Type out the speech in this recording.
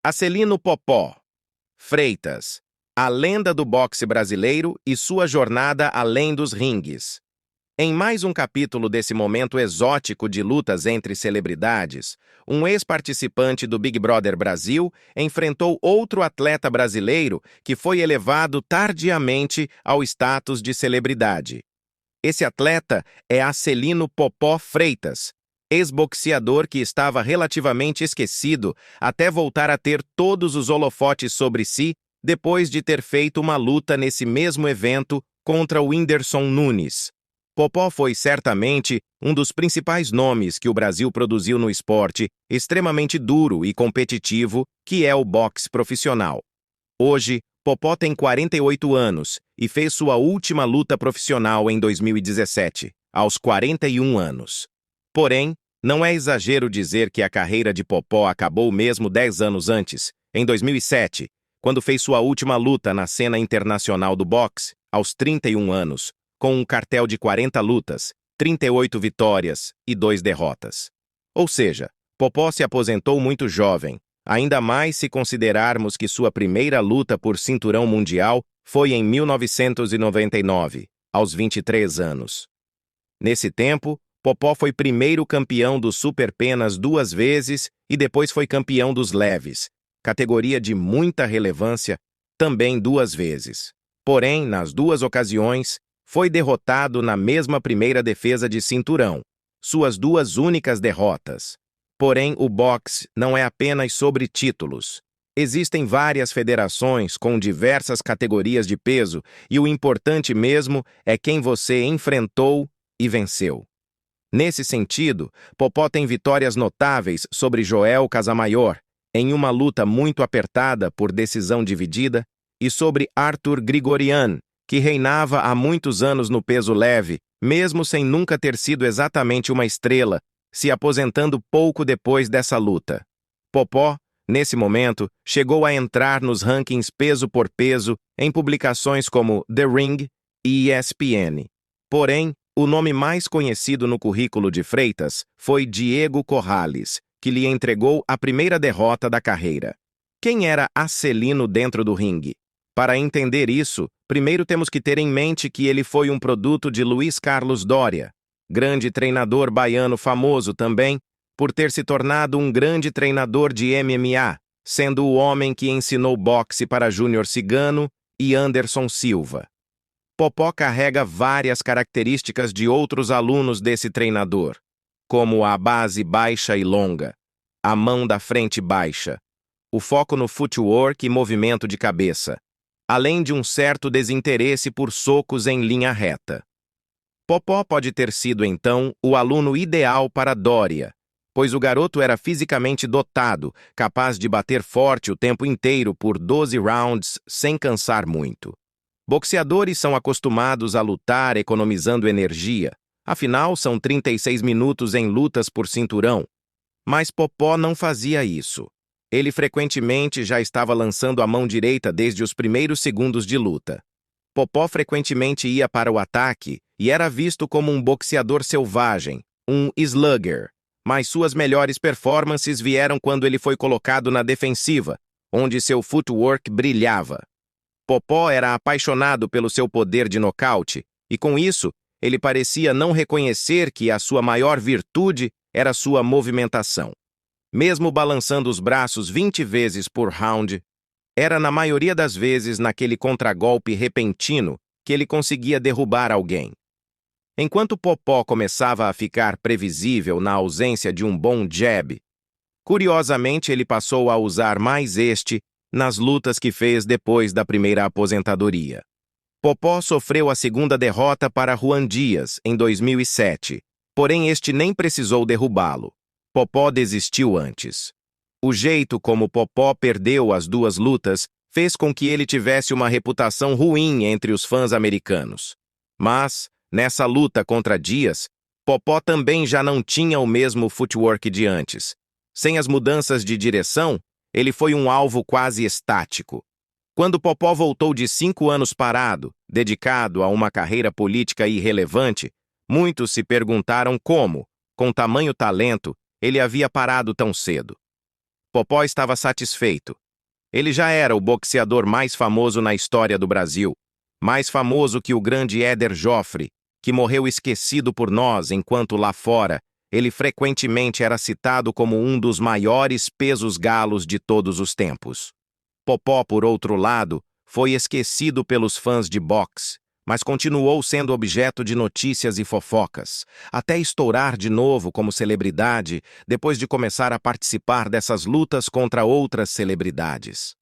Acelino Popó Freitas, a lenda do boxe brasileiro e sua jornada além dos ringues. Em mais um capítulo desse momento exótico de lutas entre celebridades, um ex-participante do Big Brother Brasil enfrentou outro atleta brasileiro que foi elevado tardiamente ao status de celebridade. Esse atleta é Acelino Popó Freitas, ex-boxeador que estava relativamente esquecido até voltar a ter todos os holofotes sobre si depois de ter feito uma luta nesse mesmo evento contra o Whindersson Nunes. Popó foi certamente um dos principais nomes que o Brasil produziu no esporte extremamente duro e competitivo que é o boxe profissional. Hoje, Popó tem 48 anos e fez sua última luta profissional em 2017, aos 41 anos. Porém, não é exagero dizer que a carreira de Popó acabou mesmo 10 anos antes, em 2007, quando fez sua última luta na cena internacional do boxe, aos 31 anos, com um cartel de 40 lutas, 38 vitórias e 2 derrotas. Ou seja, Popó se aposentou muito jovem, ainda mais se considerarmos que sua primeira luta por cinturão mundial foi em 1999, aos 23 anos. Nesse tempo, Popó foi primeiro campeão do superpenas 2 vezes e depois foi campeão dos leves, categoria de muita relevância, também 2 vezes. Porém, nas 2 ocasiões, foi derrotado na mesma primeira defesa de cinturão, suas 2 únicas derrotas. Porém, o boxe não é apenas sobre títulos. Existem várias federações com diversas categorias de peso e o importante mesmo é quem você enfrentou e venceu. Nesse sentido, Popó tem vitórias notáveis sobre Joel Casamaior, em uma luta muito apertada por decisão dividida, e sobre Arthur Grigorian, que reinava há muitos anos no peso leve, mesmo sem nunca ter sido exatamente uma estrela, se aposentando pouco depois dessa luta. Popó, nesse momento, chegou a entrar nos rankings peso por peso em publicações como The Ring e ESPN. Porém, o nome mais conhecido no currículo de Freitas foi Diego Corrales, que lhe entregou a primeira derrota da carreira. Quem era Acelino dentro do ringue? Para entender isso, primeiro temos que ter em mente que ele foi um produto de Luiz Carlos Doria, grande treinador baiano famoso também por ter se tornado um grande treinador de MMA, sendo o homem que ensinou boxe para Júnior Cigano e Anderson Silva. Popó carrega várias características de outros alunos desse treinador, como a base baixa e longa, a mão da frente baixa, o foco no footwork e movimento de cabeça, além de um certo desinteresse por socos em linha reta. Popó pode ter sido, então, o aluno ideal para Doria, pois o garoto era fisicamente dotado, capaz de bater forte o tempo inteiro por 12 rounds sem cansar muito. Boxeadores são acostumados a lutar economizando energia, afinal são 36 minutos em lutas por cinturão. Mas Popó não fazia isso. Ele frequentemente já estava lançando a mão direita desde os primeiros segundos de luta. Popó frequentemente ia para o ataque e era visto como um boxeador selvagem, um slugger, mas suas melhores performances vieram quando ele foi colocado na defensiva, onde seu footwork brilhava. Popó era apaixonado pelo seu poder de nocaute e, com isso, ele parecia não reconhecer que a sua maior virtude era sua movimentação. Mesmo balançando os braços 20 vezes por round, era na maioria das vezes naquele contragolpe repentino que ele conseguia derrubar alguém. Enquanto Popó começava a ficar previsível na ausência de um bom jab, curiosamente ele passou a usar mais este nas lutas que fez depois da primeira aposentadoria. Popó sofreu a segunda derrota para Juan Dias em 2007, porém este nem precisou derrubá-lo. Popó desistiu antes. O jeito como Popó perdeu as 2 lutas fez com que ele tivesse uma reputação ruim entre os fãs americanos. Mas, nessa luta contra Dias, Popó também já não tinha o mesmo footwork de antes. Sem as mudanças de direção, ele foi um alvo quase estático. Quando Popó voltou de 5 anos parado, dedicado a uma carreira política irrelevante, muitos se perguntaram como, com tamanho talento, ele havia parado tão cedo. Popó estava satisfeito. Ele já era o boxeador mais famoso na história do Brasil, mais famoso que o grande Éder Joffre, que morreu esquecido por nós enquanto lá fora ele frequentemente era citado como um dos maiores pesos galos de todos os tempos. Popó, por outro lado, foi esquecido pelos fãs de boxe, mas continuou sendo objeto de notícias e fofocas, até estourar de novo como celebridade depois de começar a participar dessas lutas contra outras celebridades.